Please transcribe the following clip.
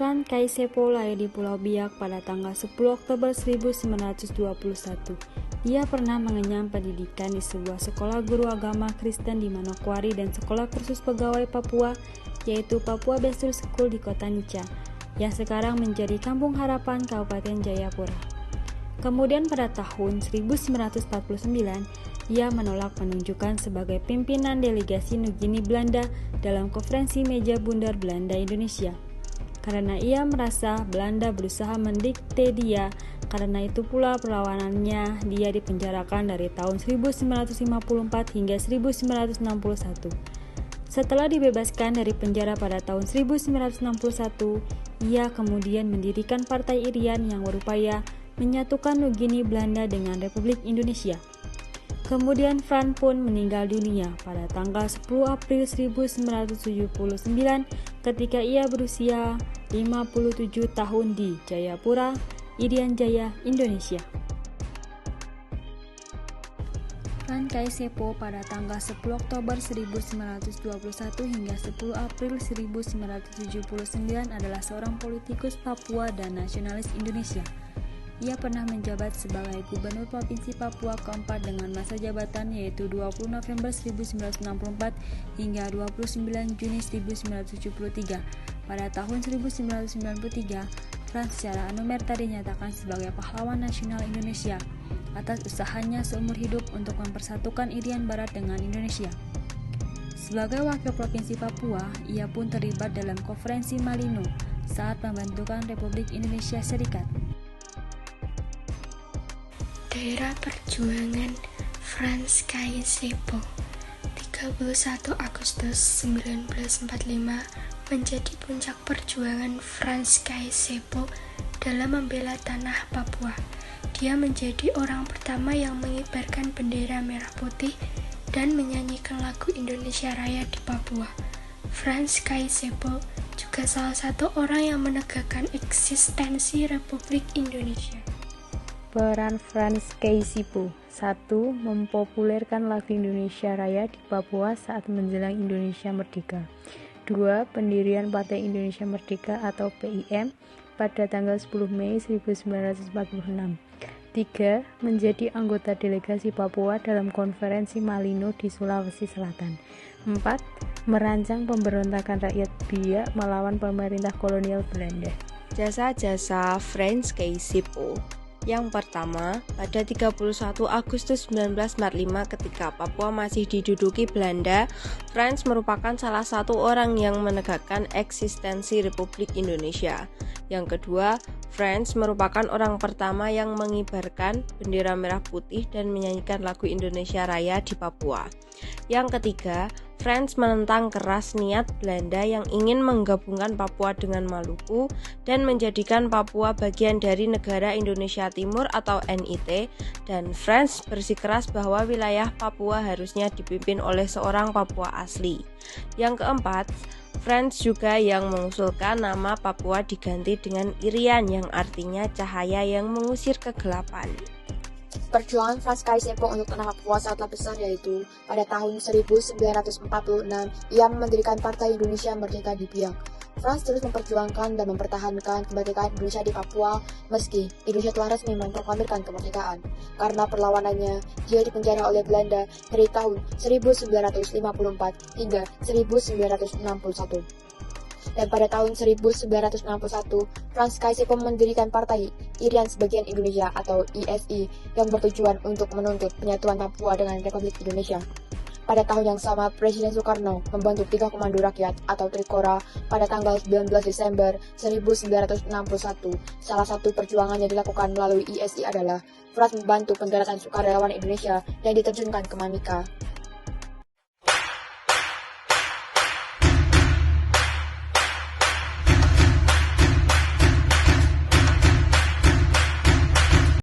Frans Kaisepo lahir di Pulau Biak pada tanggal 10 Oktober 1921. Dia pernah mengenyam pendidikan di sebuah sekolah guru agama Kristen di Manokwari dan sekolah kursus pegawai Papua, yaitu Papua Best School di kota Nica, yang sekarang menjadi Kampung Harapan Kabupaten Jayapura. Kemudian pada tahun 1949, ia menolak penunjukan sebagai pimpinan delegasi Nugini Belanda dalam konferensi meja bundar Belanda Indonesia. Karena ia merasa Belanda berusaha mendikte dia, karena itu pula perlawanannya dia dipenjarakan dari tahun 1954 hingga 1961. Setelah dibebaskan dari penjara pada tahun 1961, ia kemudian mendirikan Partai Irian yang berupaya menyatukan Nugini Belanda dengan Republik Indonesia. Kemudian Frans pun meninggal dunia pada tanggal 10 April 1979 ketika ia berusia 57 tahun di Jayapura, Irian Jaya, Indonesia. Frans Kaisepo pada tanggal 10 Oktober 1921 hingga 10 April 1979 adalah seorang politikus Papua dan nasionalis Indonesia. Ia pernah menjabat sebagai Gubernur Provinsi Papua keempat dengan masa jabatan yaitu 20 November 1964 hingga 29 Juni 1973. Pada tahun 1993, Frans secara anumerta dinyatakan sebagai pahlawan nasional Indonesia atas usahanya seumur hidup untuk mempersatukan Irian Barat dengan Indonesia. Sebagai wakil Provinsi Papua, ia pun terlibat dalam konferensi Malino saat pembentukan Republik Indonesia Serikat. Daerah perjuangan Frans Kaisepo 31 Agustus 1945 menjadi puncak perjuangan Frans Kaisepo dalam membela tanah Papua. Dia menjadi orang pertama yang mengibarkan bendera merah putih dan menyanyikan lagu Indonesia Raya di Papua. Frans Kaisepo juga salah satu orang yang menegakkan eksistensi Republik Indonesia. Peran Frans Kaisepo: 1. Mempopulerkan lagu Indonesia Raya di Papua saat menjelang Indonesia Merdeka. 2. Pendirian Partai Indonesia Merdeka atau PIM pada tanggal 10 Mei 1946. 3. Menjadi anggota delegasi Papua dalam konferensi Malino di Sulawesi Selatan. 4. Merancang pemberontakan rakyat Biak melawan pemerintah kolonial Belanda. Jasa-jasa Frans Kaisepo. Yang pertama, pada 31 Agustus 1945 ketika Papua masih diduduki Belanda, Frans merupakan salah satu orang yang menegakkan eksistensi Republik Indonesia. Yang kedua, Frans merupakan orang pertama yang mengibarkan bendera merah putih dan menyanyikan lagu Indonesia Raya di Papua. Yang ketiga, Frans menentang keras niat Belanda yang ingin menggabungkan Papua dengan Maluku dan menjadikan Papua bagian dari negara Indonesia Timur atau NIT, dan Frans bersikeras bahwa wilayah Papua harusnya dipimpin oleh seorang Papua asli. Yang keempat, Frans juga yang mengusulkan nama Papua diganti dengan Irian yang artinya cahaya yang mengusir kegelapan. Perjuangan Frans Kaisepo untuk tanah Papua sangatlah besar, yaitu pada tahun 1946 ia mendirikan Partai Indonesia Merdeka di Biak. Frans terus memperjuangkan dan mempertahankan kemerdekaan Indonesia di Papua meski Indonesia telah resmi memproklamirkan kemerdekaan. Karena perlawanannya, dia dipenjara oleh Belanda dari tahun 1954 hingga 1961. Dan pada tahun 1961, Frans Kaisepo mendirikan Partai Irian Sebagian Indonesia atau ISI yang bertujuan untuk menuntut penyatuan Papua dengan Republik Indonesia. Pada tahun yang sama, Presiden Soekarno membentuk Tiga Komando Rakyat atau Trikora pada tanggal 19 Desember 1961. Salah satu perjuangan yang dilakukan melalui ISI adalah Frans membantu pendaratan sukarelawan Indonesia yang diterjunkan ke Manika.